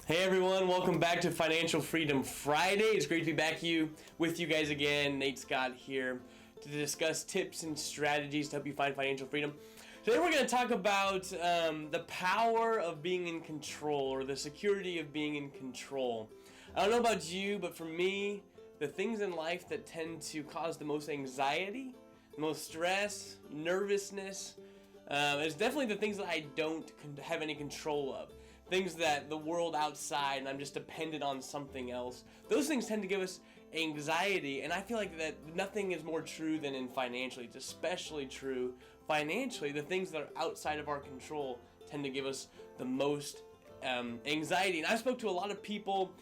Hey everyone, welcome back to Financial Freedom Friday. It's great to be back with you guys again. Nate Scott here to discuss tips and strategies to help you find financial freedom. Today we're going to talk about the power of being in control, or the security of being in control. I don't know about you, but for me, the things in life that tend to cause the most anxiety, the most stress, nervousness, is definitely the things that I don't have any control of. Things that the world outside and I'm just dependent on something else. Those things tend to give us anxiety, and I feel like that nothing is more true than in financially. It's especially true financially. The things that are outside of our control tend to give us the most anxiety. And I spoke to a lot of people,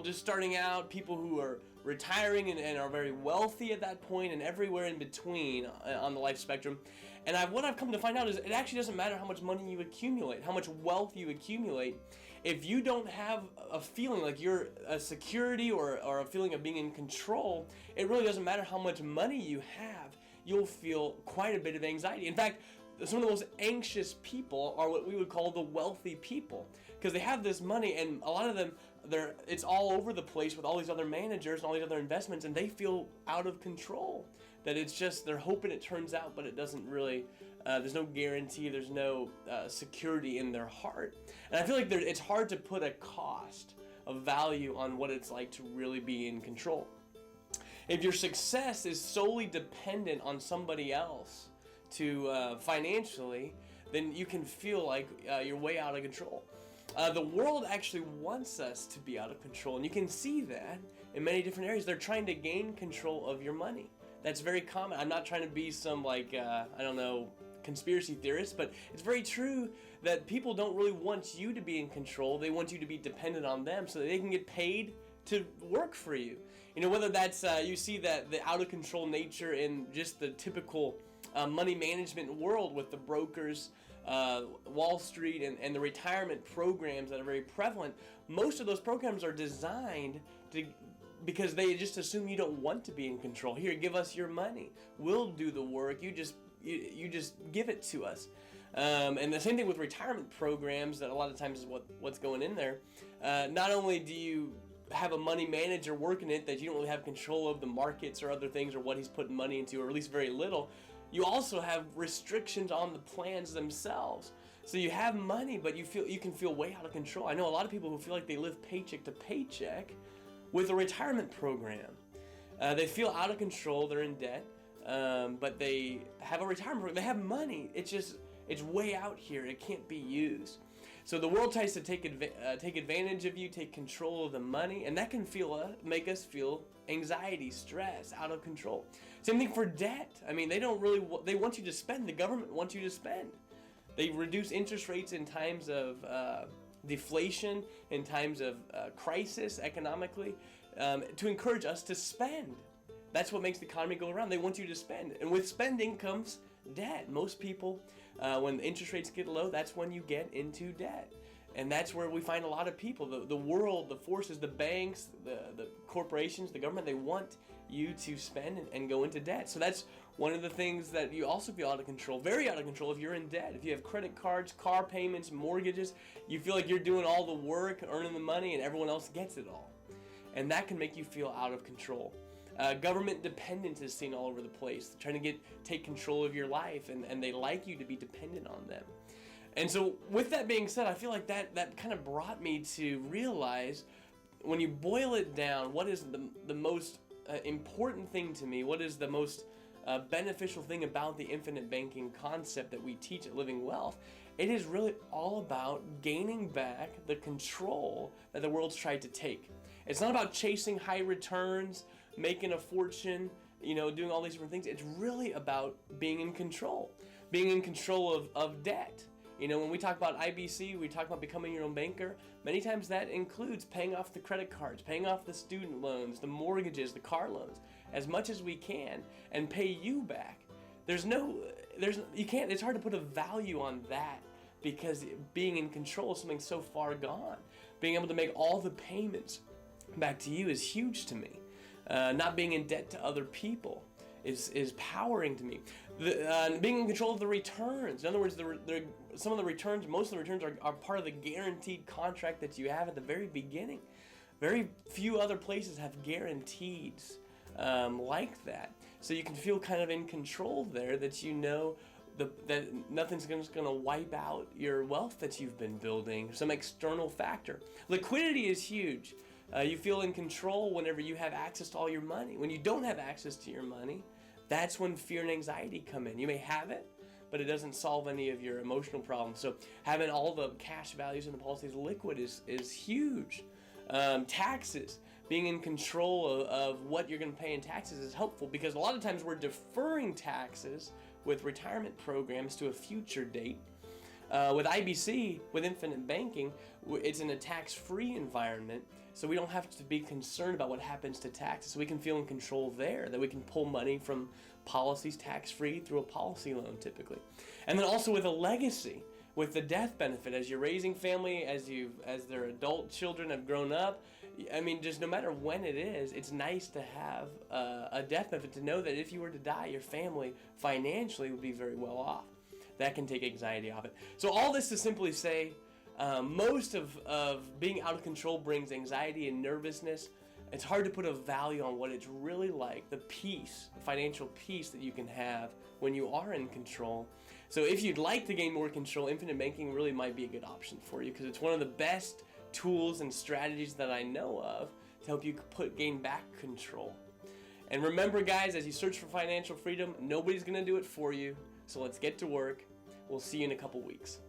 just starting out, people who are retiring and are very wealthy at that point, and everywhere in between on the life spectrum. And what I've come to find out is it actually doesn't matter how much money you accumulate, how much wealth you accumulate. If you don't have a feeling like you're a security or a feeling of being in control, it really doesn't matter how much money you have. You'll feel quite a bit of anxiety. In fact, some of the most anxious people are what we would call the wealthy people, because they have this money, and a lot of them, it's all over the place with all these other managers and all these other investments, and they feel out of control. That it's just, they're hoping it turns out, but it doesn't really, there's no guarantee, there's no security in their heart. And I feel like it's hard to put a cost, a value on what it's like to really be in control. If your success is solely dependent on somebody else to financially, then you can feel like you're way out of control. The world actually wants us to be out of control, and you can see that in many different areas. They're trying to gain control of your money. That's very common. I'm not trying to be some conspiracy theorist, but it's very true that people don't really want you to be in control. They want you to be dependent on them so that they can get paid to work for you. You know, whether that's you see that the out of control nature in just the typical money management world with the brokers, Wall Street, and the retirement programs that are very prevalent. Most of those programs are designed because they just assume you don't want to be in control. Here, give us your money. We'll do the work. You just give it to us. And the same thing with retirement programs, that a lot of times is what's going in there. Not only do you have a money manager working it that you don't really have control of the markets or other things or what he's putting money into, or at least very little, you also have restrictions on the plans themselves. So you have money, but you can feel way out of control. I know a lot of people who feel like they live paycheck to paycheck with a retirement program. They feel out of control, they're in debt, but they have a retirement program. They have money. It's way out here. It can't be used. So the world tries to take advantage of you, take control of the money, and that can make us feel anxiety, stress, out of control. Same thing for debt. I mean, they want you to spend. The government wants you to spend. They reduce interest rates in times of deflation, in times of crisis economically, to encourage us to spend. That's what makes the economy go around. They want you to spend. And with spending comes debt. Most people, when the interest rates get low, that's when you get into debt. And that's where we find a lot of people. The world, the forces, the banks, the corporations, the government, they want you to spend and go into debt. So that's one of the things that you also feel out of control, very out of control if you're in debt. If you have credit cards, car payments, mortgages, you feel like you're doing all the work, earning the money, and everyone else gets it all. And that can make you feel out of control. Government dependence is seen all over the place. They're trying to take control of your life, and they like you to be dependent on them. And so with that being said, I feel like that kind of brought me to realize, when you boil it down, what is the most important thing to me, what is the most beneficial thing about the infinite banking concept that we teach at Living Wealth. It is really all about gaining back the control that the world's tried to take. It's not about chasing high returns, making a fortune, doing all these different things. It's really about being in control of debt. When we talk about IBC, we talk about becoming your own banker. Many times that includes paying off the credit cards, paying off the student loans, the mortgages, the car loans, as much as we can, and pay you back. It's hard to put a value on that, because being in control is something so far gone. Being able to make all the payments back to you is huge to me. Not being in debt to other people is powering to me. Being in control of the returns. In other words, some of the returns, most of the returns are part of the guaranteed contract that you have at the very beginning. Very few other places have guarantees like that. So you can feel kind of in control there, that you know that nothing's just going to wipe out your wealth that you've been building, some external factor. Liquidity is huge. You feel in control whenever you have access to all your money. When you don't have access to your money, that's when fear and anxiety come in. You may have it, but it doesn't solve any of your emotional problems. So having all the cash values in the policies liquid is huge. Taxes, being in control of what you're going to pay in taxes is helpful, because a lot of times we're deferring taxes with retirement programs to a future date. With IBC, with infinite banking, it's in a tax-free environment, so we don't have to be concerned about what happens to taxes. So we can feel in control there, that we can pull money from policies tax-free through a policy loan typically. And then also with a legacy, with the death benefit, as you're raising family, as their adult children have grown up, I mean, just no matter when it is, it's nice to have a death benefit, to know that if you were to die, your family financially would be very well off. That can take anxiety off it. So all this to simply say, most of being out of control brings anxiety and nervousness. It's hard to put a value on what it's really like, the peace, the financial peace that you can have when you are in control. So if you'd like to gain more control, infinite banking really might be a good option for you, because it's one of the best tools and strategies that I know of to help you gain back control. And remember, guys, as you search for financial freedom, nobody's going to do it for you. So let's get to work. We'll see you in a couple weeks.